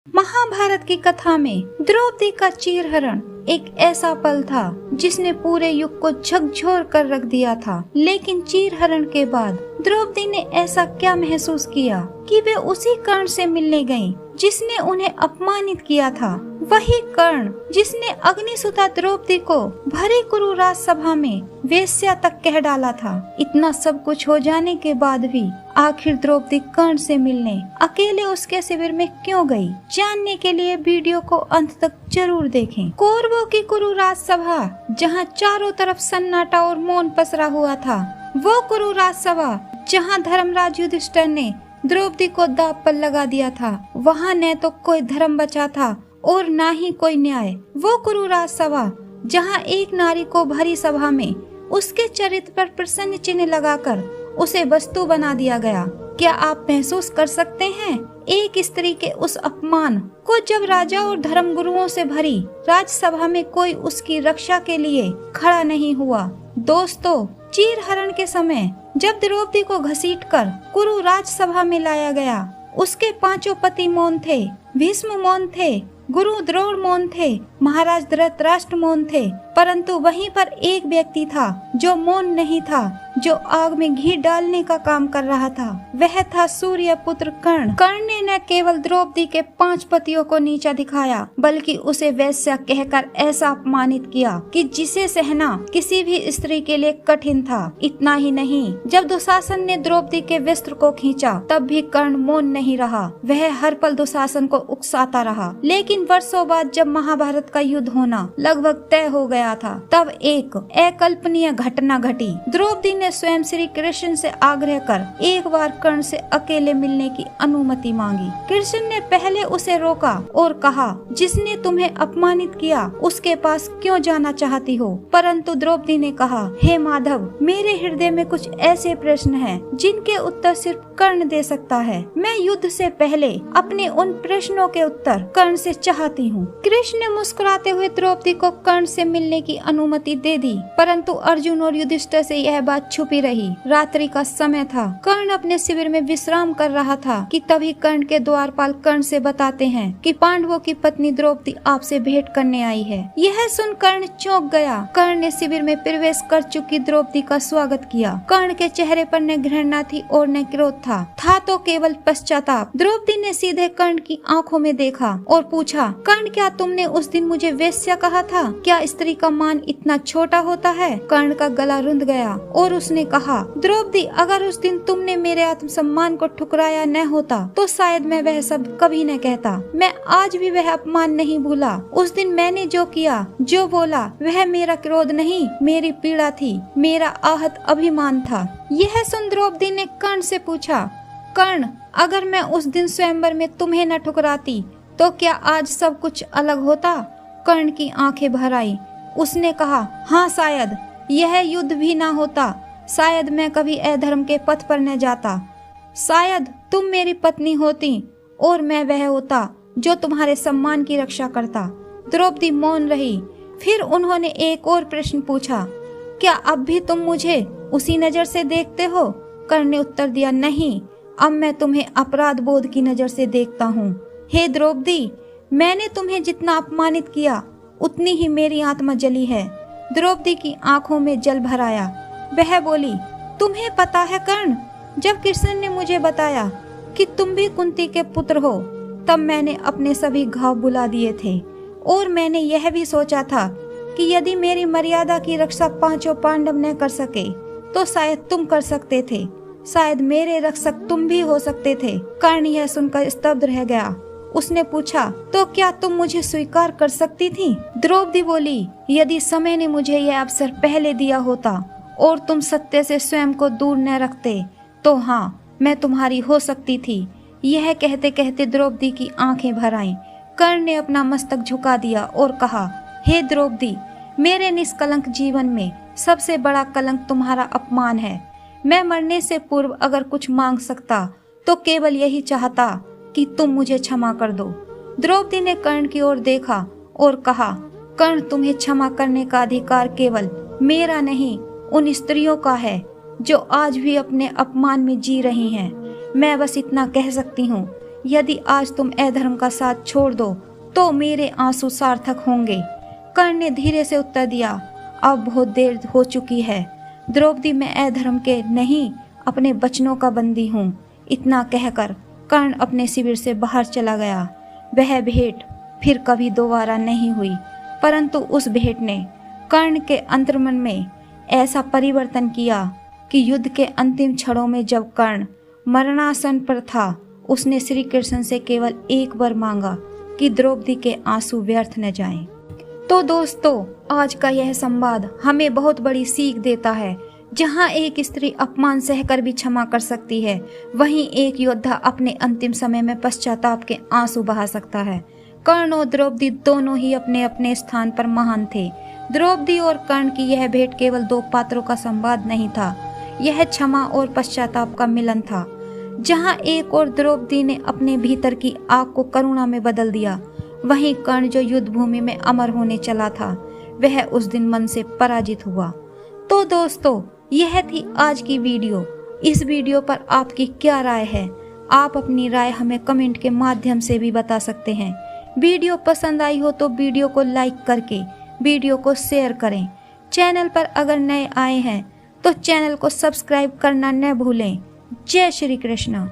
महाभारत की कथा में द्रौपदी का चीरहरण एक ऐसा पल था जिसने पूरे युग को झकझोर कर रख दिया था। लेकिन चीरहरण के बाद द्रौपदी ने ऐसा क्या महसूस किया कि वे उसी कर्ण से मिलने गईं जिसने उन्हें अपमानित किया था। वही कर्ण जिसने अग्निसुता द्रौपदी को भरी कुरु राजसभा में वेश्या तक कह डाला था। इतना सब कुछ हो जाने के बाद भी आखिर द्रौपदी कर्ण से मिलने अकेले उसके शिविर में क्यों गई? जानने के लिए वीडियो को अंत तक जरूर देखें। कौरवों की कुरु राजसभा जहां चारों तरफ सन्नाटा और मौन पसरा हुआ था, वो कुरु राजसभा जहां धर्मराज युधिष्ठिर ने द्रौपदी को दांव पर लगा दिया था, वहां न तो कोई धर्म बचा था और न ही कोई न्याय। वो कुरु राजसभा जहां एक नारी को भरी सभा में उसके चरित्र पर प्रसन्न चिन्ह लगाकर उसे वस्तु बना दिया गया। क्या आप महसूस कर सकते हैं एक स्त्री के उस अपमान को जब राजा और धर्म गुरुओं से भरी राजसभा में कोई उसकी रक्षा के लिए खड़ा नहीं हुआ? दोस्तों, चीरहरण के समय जब द्रौपदी को घसीटकर कुरु राजसभा में लाया गया, उसके पांचों पति मौन थे। भीष्म मौन थे, गुरु द्रोण मौन थे, महाराज धृतराष्ट्र मौन थे, परंतु वहीं पर एक व्यक्ति था जो मौन नहीं था, जो आग में घी डालने का काम कर रहा था। वह था सूर्य पुत्र कर्ण। कर्ण ने न केवल द्रौपदी के 5 पतियों को नीचा दिखाया, बल्कि उसे वेश्या कहकर ऐसा अपमानित किया कि जिसे सहना किसी भी स्त्री के लिए कठिन था। इतना ही नहीं, जब दुशासन ने द्रौपदी के वस्त्र को खींचा, तब भी कर्ण मौन नहीं रहा। वह हर पल दुशासन को उकसाता रहा। लेकिन वर्षों बाद जब महाभारत का युद्ध होना लगभग तय हो गया था, तब एक अकल्पनीय घटना घटी। द्रौपदी ने स्वयं श्री कृष्ण से आग्रह कर एक बार कर्ण से अकेले मिलने की अनुमति मांगी। कृष्ण ने पहले उसे रोका और कहा, जिसने तुम्हें अपमानित किया उसके पास क्यों जाना चाहती हो? परंतु द्रौपदी ने कहा, हे माधव, मेरे हृदय में कुछ ऐसे प्रश्न हैं जिनके उत्तर सिर्फ कर्ण दे सकता है। मैं युद्ध से पहले अपने उन प्रश्नों के उत्तर कर्ण से चाहती हूँ। कृष्ण ने मुस्कुराते हुए द्रौपदी को कर्ण से मिलने की अनुमति दे दी, परंतु अर्जुन और युधिष्ठिर से यह बात छुपी रही। रात्रि का समय था, कर्ण अपने शिविर में विश्राम कर रहा था कि तभी कर्ण के द्वारपाल कर्ण से बताते हैं कि पांडवों की पत्नी द्रौपदी आपसे भेंट करने आई है। यह सुन कर्ण चौंक गया। कर्ण ने शिविर में प्रवेश कर चुकी द्रौपदी का स्वागत किया। कर्ण के चेहरे पर न घृणा थी और न क्रोध था तो केवल पश्चाताप। द्रौपदी ने सीधे कर्ण की आंखों में देखा और पूछा, कर्ण, क्या तुमने उस दिन मुझे वेश्या कहा था? क्या स्त्री का मान इतना छोटा होता है? कर्ण का गला रुंध गया और उसने कहा, द्रौपदी, अगर उस दिन तुमने मेरे आत्मसम्मान को ठुकराया न होता तो शायद मैं वह सब कभी न कहता। मैं आज भी वह अपमान नहीं भूला। उस दिन मैंने जो किया, जो बोला, वह मेरा क्रोध नहीं, मेरी पीड़ा थी, मेरा आहत अभिमान था। यह सुन द्रौपदी ने कर्ण से पूछा, कर्ण, अगर मैं उस दिन स्वयंवर में तुम्हें न ठुकराती तो क्या आज सब कुछ अलग होता? कर्ण की आंखें भर आई। उसने कहा, हाँ, शायद यह युद्ध भी ना होता, शायद मैं कभी अधर्म के पथ पर न जाता, शायद तुम मेरी पत्नी होती और मैं वह होता जो तुम्हारे सम्मान की रक्षा करता। द्रौपदी मौन रही। फिर उन्होंने एक और प्रश्न पूछा, क्या अब भी तुम मुझे उसी नजर से देखते हो? कर्ण ने उत्तर दिया, नहीं, अब मैं तुम्हें अपराध बोध की नजर से देखता हूँ। हे द्रौपदी, मैंने तुम्हें जितना अपमानित किया उतनी ही मेरी आत्मा जली है। द्रौपदी की आंखों में जल भर आया। वह बोली, तुम्हें पता है कर्ण, जब कृष्ण ने मुझे बताया कि तुम भी कुंती के पुत्र हो, तब मैंने अपने सभी घाव बुला दिए थे और मैंने यह भी सोचा था कि यदि मेरी मर्यादा की रक्षा 5 पांडव न कर सके तो शायद तुम कर सकते थे, शायद मेरे रक्षक तुम भी हो सकते थे। कर्ण यह सुनकर स्तब्ध रह गया। उसने पूछा, तो क्या तुम मुझे स्वीकार कर सकती थी? द्रौपदी बोली, यदि समय ने मुझे यह अवसर पहले दिया होता और तुम सत्य से स्वयं को दूर न रखते तो हाँ, मैं तुम्हारी हो सकती थी। यह कहते कहते द्रौपदी की आंखें भर आईं। कर्ण ने अपना मस्तक झुका दिया और कहा, हे द्रौपदी, मेरे निष्कलंक जीवन में सबसे बड़ा कलंक तुम्हारा अपमान है। मैं मरने से पूर्व अगर कुछ मांग सकता तो केवल यही चाहता कि तुम मुझे क्षमा कर दो। द्रौपदी ने कर्ण की ओर देखा और कहा, कर्ण, तुम्हें क्षमा करने का अधिकार केवल मेरा नहीं, उन स्त्रियों का है जो आज भी अपने अपमान में जी रही हैं। मैं बस इतना कह सकती हूँ, यदि आज तुम अधर्म का साथ छोड़ दो तो मेरे आंसू सार्थक होंगे। कर्ण ने धीरे से उत्तर दिया, अब बहुत देर हो चुकी है द्रौपदी, मैं अधर्म के नहीं अपने वचनों का बंदी हूँ। इतना कहकर कर्ण अपने शिविर से बाहर चला गया। वह भेंट फिर कभी दोबारा नहीं हुई, परंतु उस भेंट ने कर्ण के अंतर्मन में ऐसा परिवर्तन किया कि युद्ध के अंतिम क्षणों में जब कर्ण मरणासन पर था, उसने श्री कृष्ण से केवल एक बार मांगा कि द्रौपदी के आंसू व्यर्थ न जाएं। तो दोस्तों, आज का यह संवाद हमें बहुत बड़ी सीख देता है। जहां एक स्त्री अपमान सहकर भी क्षमा कर सकती है, वहीं एक योद्धा अपने अंतिम समय में पश्चाताप के आंसू बहा सकता है। कर्ण और द्रौपदी दोनों ही अपने अपने स्थान पर महान थे। द्रौपदी और कर्ण की यह भेंट केवल दो पात्रों का संवाद नहीं था, यह क्षमा और पश्चाताप का मिलन था। जहां एक और द्रौपदी ने अपने भीतर की आग को करुणा में बदल दिया, वहीं कर्ण जो युद्ध भूमि में अमर होने चला था, वह उस दिन मन से पराजित हुआ। तो दोस्तों, यह थी आज की वीडियो। इस वीडियो पर आपकी क्या राय है? आप अपनी राय हमें कमेंट के माध्यम से भी बता सकते हैं। वीडियो पसंद आई हो तो वीडियो को लाइक करके वीडियो को शेयर करें। चैनल पर अगर नए आए हैं तो चैनल को सब्सक्राइब करना न भूलें। जय श्री कृष्ण।